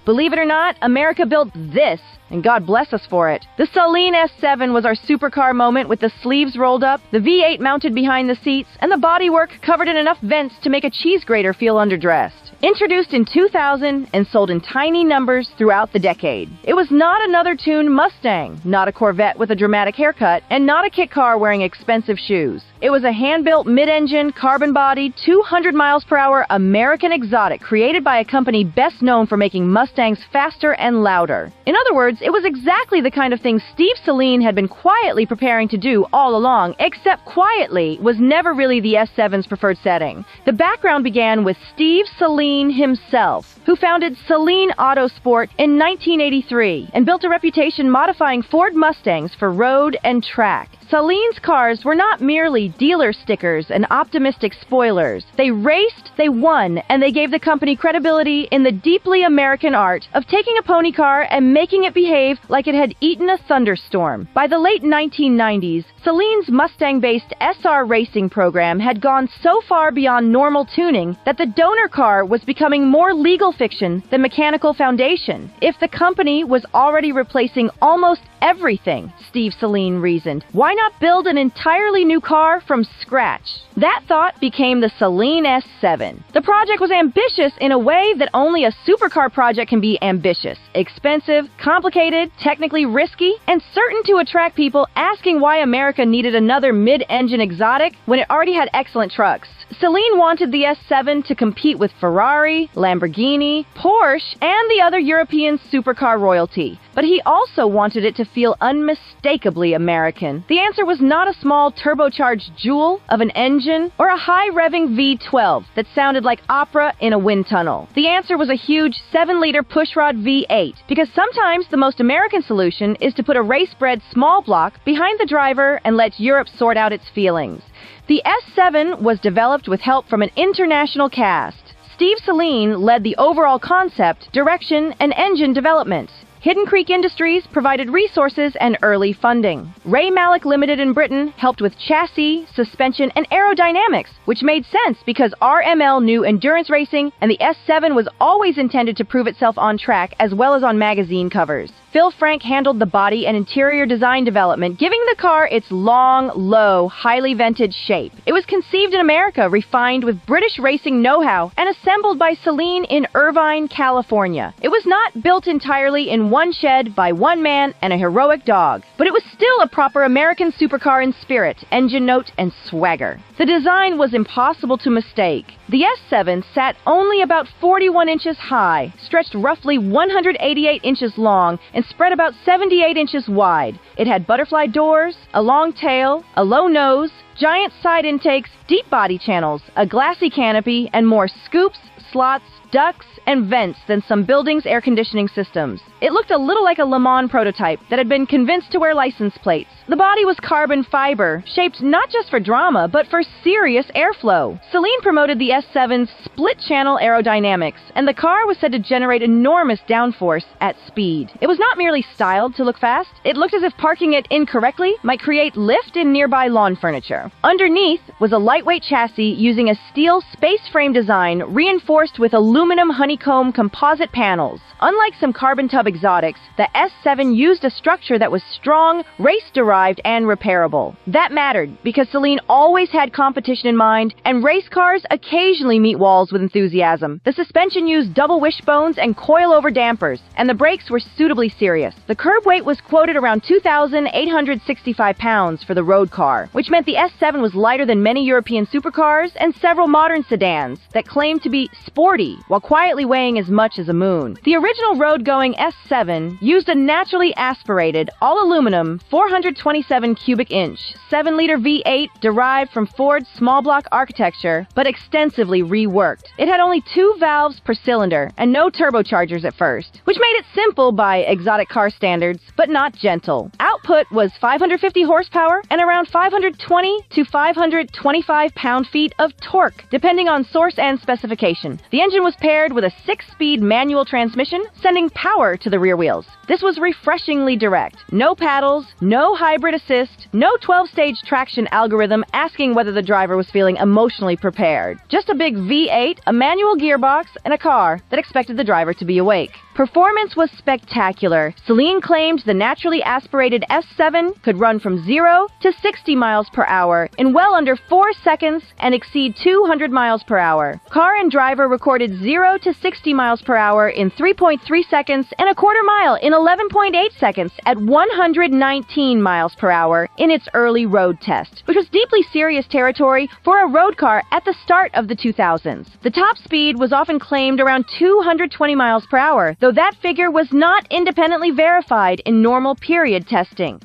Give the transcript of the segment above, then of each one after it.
Believe it or not, America built this, and God bless us for it. The Saleen S7 was our supercar moment, with the sleeves rolled up, the V8 mounted behind the seats, and the bodywork covered in enough vents to make a cheese grater feel underdressed. Introduced in 2000 and sold in tiny numbers throughout the decade. It was not another tuned Mustang, not a Corvette with a dramatic haircut, and not a kit car wearing expensive shoes. It was a hand-built, mid-engine, carbon-bodied, 200 miles per hour American exotic created by a company best known for making Mustangs faster and louder. In other words, it was exactly the kind of thing Steve Saleen had been quietly preparing to do all along, except quietly was never really the S7's preferred setting. The background began with Steve Saleen himself, who founded Saleen Autosport in 1983 and built a reputation modifying Ford Mustangs for road and track. Saleen's cars were not merely dealer stickers and optimistic spoilers. They raced, they won, and they gave the company credibility in the deeply American art of taking a pony car and making it behave like it had eaten a thunderstorm. By the late 1990s, Saleen's Mustang-based SR racing program had gone so far beyond normal tuning that the donor car was becoming more legal fiction than mechanical foundation. If the company was already replacing almost everything, Steve Saleen reasoned, why not build an entirely new car from scratch? That thought became the Saleen S7. The project was ambitious in a way that only a supercar project can be ambitious. Expensive, complicated, technically risky, and certain to attract people asking why America needed another mid-engine exotic when it already had excellent trucks. Saleen wanted the S7 to compete with Ferrari, Lamborghini, Porsche, and the other European supercar royalty. But he also wanted it to feel unmistakably American. The answer was not a small turbocharged jewel of an engine or a high-revving V12 that sounded like opera in a wind tunnel. The answer was a huge 7-liter pushrod V8, because sometimes the most American solution is to put a race-bred small block behind the driver and let Europe sort out its feelings. The S7 was developed with help from an international cast. Steve Saleen led the overall concept, direction, and engine development. Hidden Creek Industries provided resources and early funding. Ray Malek Limited in Britain helped with chassis, suspension, and aerodynamics, which made sense because RML knew endurance racing, and the S7 was always intended to prove itself on track as well as on magazine covers. Phil Frank handled the body and interior design development, giving the car its long, low, highly vented shape. It was conceived in America, refined with British racing know-how, and assembled by Saleen in Irvine, California. It was not built entirely in one shed by one man and a heroic dog, but it was still a proper American supercar in spirit, engine note, and swagger. The design was impossible to mistake. The S7 sat only about 41 inches high, stretched roughly 188 inches long, and spread about 78 inches wide. It had butterfly doors, a long tail, a low nose, giant side intakes, deep body channels, a glassy canopy, and more scoops, slots, ducts, and vents than some buildings' air conditioning systems. It looked a little like a Le Mans prototype that had been convinced to wear license plates. The body was carbon fiber, shaped not just for drama, but for serious airflow. Saleen promoted the S7's split-channel aerodynamics, and the car was said to generate enormous downforce at speed. It was not merely styled to look fast. It looked as if parking it incorrectly might create lift in nearby lawn furniture. Underneath was a lightweight chassis using a steel space frame design reinforced with aluminum honeycomb composite panels. Unlike some carbon tub exotics, the S7 used a structure that was strong, race-derived, and repairable. That mattered because Saleen always had competition in mind, and race cars occasionally meet walls with enthusiasm. The suspension used double wishbones and coil-over dampers, and the brakes were suitably serious. The curb weight was quoted around 2,865 pounds for the road car, which meant the S7 was lighter than many European supercars and several modern sedans that claimed to be sporty while quietly weighing as much as a moon. The original road-going S7 used a naturally aspirated, all-aluminum, 427 cubic inch, 7-liter V8 derived from Ford's small block architecture, but extensively reworked. It had only 2 valves per cylinder and no turbochargers at first, which made it simple by exotic car standards, but not gentle. Output was 550 horsepower and around 520 to 525 pound-feet of torque, depending on source and specification. The engine was paired with a 6-speed manual transmission, sending power to the rear wheels. This was refreshingly direct. No paddles, no hybrid assist, no 12-stage traction algorithm asking whether the driver was feeling emotionally prepared. Just a big V8, a manual gearbox, and a car that expected the driver to be awake. Performance was spectacular. Saleen claimed the naturally aspirated S7 could run from 0 to 60 miles per hour in well under 4 seconds and exceed 200 miles per hour. Car and driver recorded 0 to 60 miles per hour in 3.3 seconds and a quarter mile in 11.8 seconds at 119 miles per hour in its early road test, which was deeply serious territory for a road car at the start of the 2000s. The top speed was often claimed around 220 miles per hour, though that figure was not independently verified in normal period testing.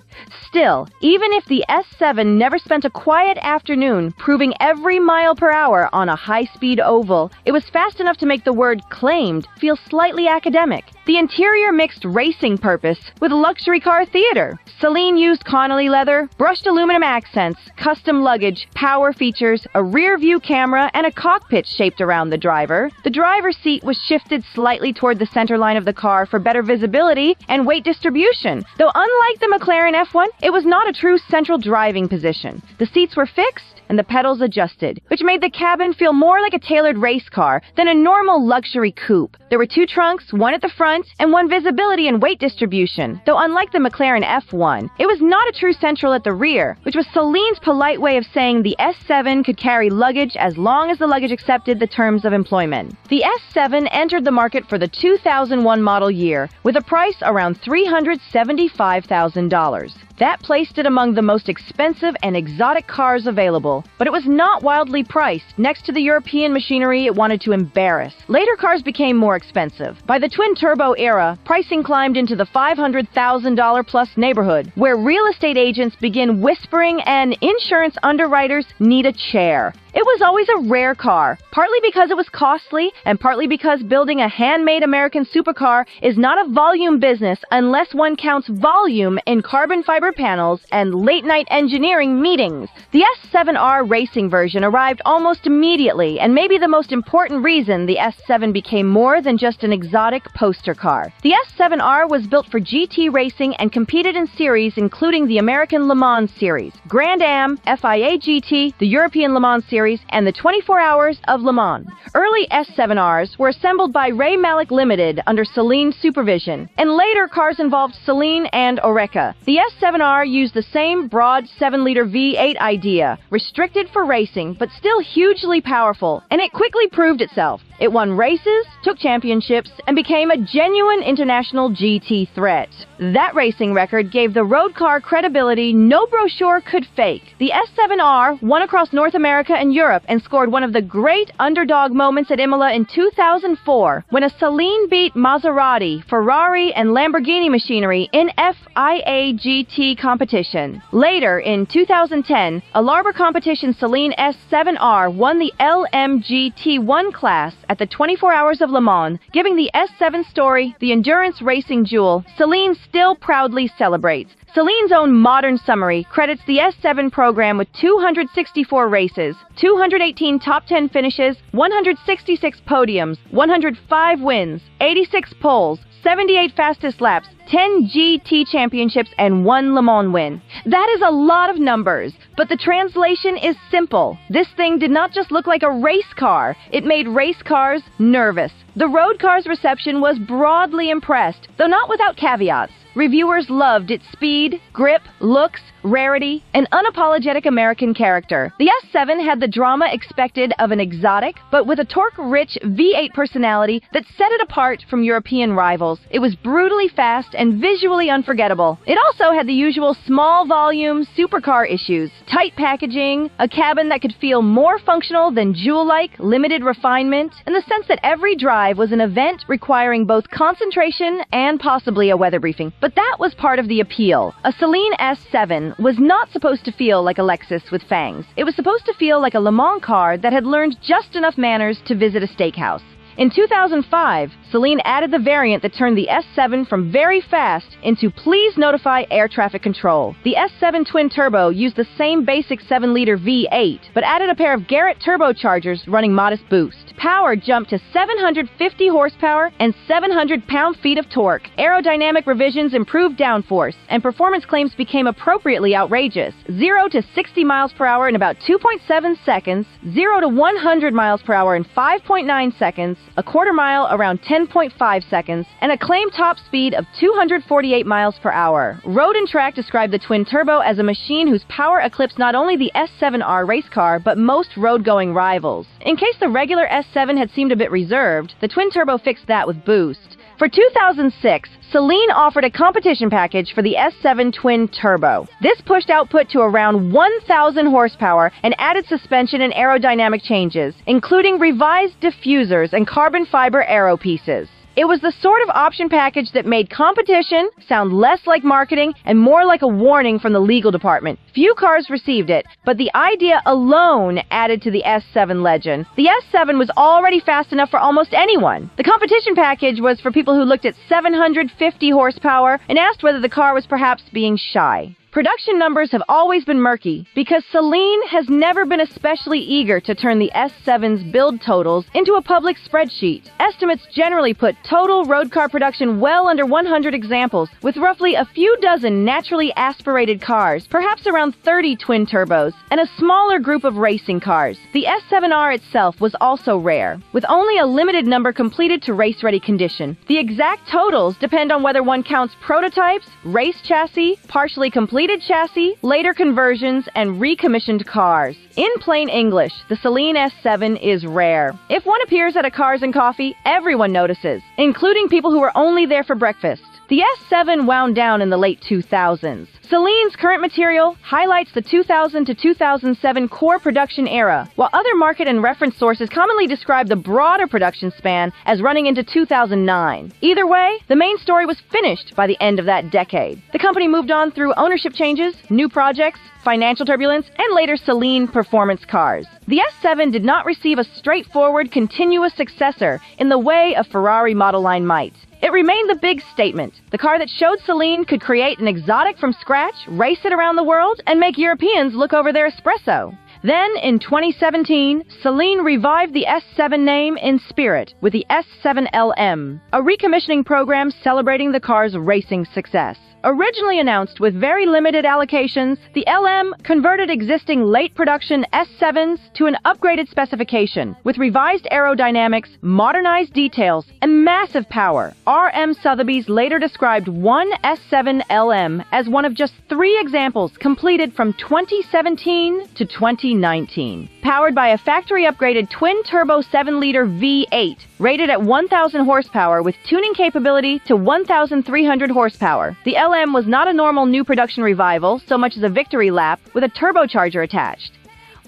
Still, even if the S7 never spent a quiet afternoon proving every mile per hour on a high-speed oval, it was fast enough to make the word claimed feel slightly academic. The interior mixed racing purpose with luxury car theater. Saleen used Connolly leather, brushed aluminum accents, custom luggage, power features, a rear-view camera, and a cockpit shaped around the driver. The driver's seat was shifted slightly toward the center line of the car for better visibility and weight distribution, though unlike the McLaren F1, it was not a true central driving position. The seats were fixed and the pedals adjusted, which made the cabin feel more like a tailored race car than a normal luxury coupe. There were 2 trunks, one at the front, and 1 visibility and weight distribution, though unlike the McLaren F1, it was not a true central at the rear, which was Saleen's polite way of saying the S7 could carry luggage as long as the luggage accepted the terms of employment. The S7 entered the market for the 2001 model year with a price around $375,000. That placed it among the most expensive and exotic cars available, but it was not wildly priced next to the European machinery it wanted to embarrass. Later cars became more expensive. By the twin-turbo era, pricing climbed into the $500,000 plus neighborhood, where real estate agents begin whispering and insurance underwriters need a chair. It was always a rare car, partly because it was costly and partly because building a handmade American supercar is not a volume business unless one counts volume in carbon fiber panels and late-night engineering meetings. The S7R racing version arrived almost immediately, and maybe the most important reason the S7 became more than just an exotic poster car. The S7R was built for GT racing and competed in series including the American Le Mans Series, Grand Am, FIA GT, the European Le Mans Series, and the 24 Hours of Le Mans. Early S7Rs were assembled by Ray Malek Limited under Saleen's supervision, and later cars involved Saleen and Oreca. The S7R used the same broad 7-liter V8 idea, restricted for racing but still hugely powerful, and it quickly proved itself. It won races, took championships, and became a genuine international GT threat. That racing record gave the road car credibility no brochure could fake. The S7R won across North America and Europe and scored one of the great underdog moments at Imola in 2004 when a Saleen beat Maserati, Ferrari, and Lamborghini machinery in FIA GT competition. Later, in 2010, a Larber competition Saleen S7R won the LMGT1 class at the 24 Hours of Le Mans, giving the S7 story the endurance racing jewel Saleen still proudly celebrates. Saleen's own modern summary credits the S7 program with 264 races, 218 top 10 finishes, 166 podiums, 105 wins, 86 poles, 78 fastest laps, 10 GT championships, and 1 Le Mans win. That is a lot of numbers, but the translation is simple. This thing did not just look like a race car, it made race cars nervous. The road car's reception was broadly impressed, though not without caveats. Reviewers loved its speed, grip, looks, rarity, and unapologetic American character. The S7 had the drama expected of an exotic, but with a torque-rich V8 personality that set it apart from European rivals. It was brutally fast and visually unforgettable. It also had the usual small-volume supercar issues, tight packaging, a cabin that could feel more functional than jewel-like, limited refinement, and the sense that every drive was an event requiring both concentration and possibly a weather briefing. But that was part of the appeal. A Saleen S7 was not supposed to feel like a Lexus with fangs. It was supposed to feel like a Le Mans car that had learned just enough manners to visit a steakhouse. In 2005, Saleen added the variant that turned the S7 from very fast into please notify air traffic control. The S7 twin-turbo used the same basic 7-liter V8, but added a pair of Garrett turbochargers running modest boost. Power jumped to 750 horsepower and 700 pound-feet of torque. Aerodynamic revisions improved downforce, and performance claims became appropriately outrageous. 0 to 60 miles per hour in about 2.7 seconds, 0 to 100 miles per hour in 5.9 seconds, a quarter mile around 10.5 seconds, and a claimed top speed of 248 miles per hour. Road and Track described the twin-turbo as a machine whose power eclipsed not only the S7R race car, but most road-going rivals. In case the regular S7 had seemed a bit reserved, the twin-turbo fixed that with boost. For 2006, Saleen offered a competition package for the S7 Twin Turbo. This pushed output to around 1,000 horsepower and added suspension and aerodynamic changes, including revised diffusers and carbon fiber aero pieces. It was the sort of option package that made competition sound less like marketing and more like a warning from the legal department. Few cars received it, but the idea alone added to the S7 legend. The S7 was already fast enough for almost anyone. The competition package was for people who looked at 750 horsepower and asked whether the car was perhaps being shy. Production numbers have always been murky because Saleen has never been especially eager to turn the S7's build totals into a public spreadsheet. Estimates generally put total road car production well under 100 examples, with roughly a few dozen naturally aspirated cars, perhaps around 30 twin turbos, and a smaller group of racing cars. The S7R itself was also rare, with only a limited number completed to race-ready condition. The exact totals depend on whether one counts prototypes, race chassis, partially completed chassis, later conversions, and recommissioned cars. In plain English, the Saleen S7 is rare. If one appears at a Cars and Coffee, everyone notices, including people who are only there for breakfast. The S7 wound down in the late 2000s. Saleen's current material highlights the 2000 to 2007 core production era, while other market and reference sources commonly describe the broader production span as running into 2009. Either way, the main story was finished by the end of that decade. The company moved on through ownership changes, new projects, financial turbulence, and later Saleen performance cars. The S7 did not receive a straightforward, continuous successor in the way a Ferrari model line might. It remained the big statement, the car that showed Saleen could create an exotic from scratch, race it around the world, and make Europeans look over their espresso. Then, in 2017, Saleen revived the S7 name in spirit with the S7LM, a recommissioning program celebrating the car's racing success. Originally announced with very limited allocations, the LM converted existing late production S7s to an upgraded specification with revised aerodynamics, modernized details, and massive power. R.M. Sotheby's later described one S7 LM as one of just 3 examples completed from 2017 to 2019. Powered by a factory-upgraded twin-turbo 7-liter V8, rated at 1,000 horsepower with tuning capability to 1,300 horsepower, the LM was not a normal new production revival so much as a victory lap with a turbocharger attached.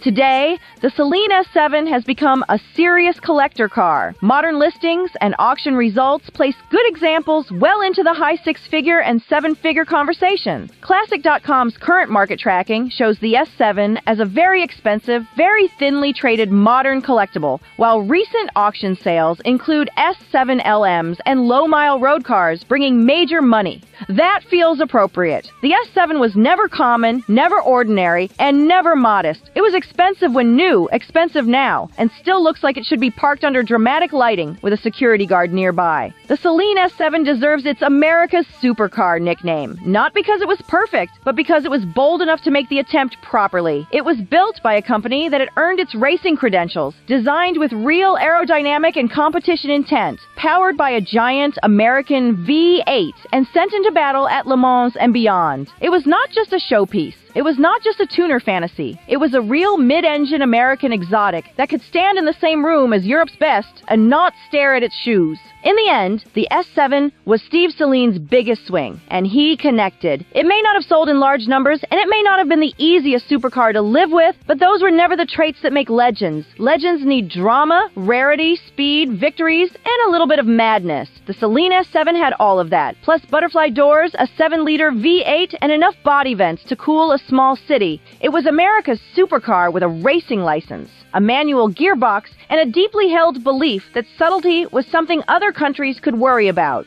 Today, the Saleen S7 has become a serious collector car. Modern listings and auction results place good examples well into the high 6-figure and 7-figure conversation. Classic.com's current market tracking shows the S7 as a very expensive, very thinly traded modern collectible, while recent auction sales include S7 LMs and low-mile road cars bringing major money. That feels appropriate. The S7 was never common, never ordinary, and never modest. It was expensive when new, expensive now, and still looks like it should be parked under dramatic lighting with a security guard nearby. The Saleen S7 deserves its America's Supercar nickname, not because it was perfect, but because it was bold enough to make the attempt properly. It was built by a company that had earned its racing credentials, designed with real aerodynamic and competition intent, powered by a giant American V8, and sent into battle at Le Mans and beyond. It was not just a showpiece. It was not just a tuner fantasy. It was a real mid-engine American exotic that could stand in the same room as Europe's best and not stare at its shoes. In the end, the S7 was Steve Saleen's biggest swing, and he connected. It may not have sold in large numbers, and it may not have been the easiest supercar to live with, but those were never the traits that make legends. Legends need drama, rarity, speed, victories, and a little bit of madness. The Saleen S7 had all of that, plus butterfly doors, a 7-liter V8, and enough body vents to cool a small city. It was America's supercar with a racing license, a manual gearbox, and a deeply held belief that subtlety was something other countries could worry about.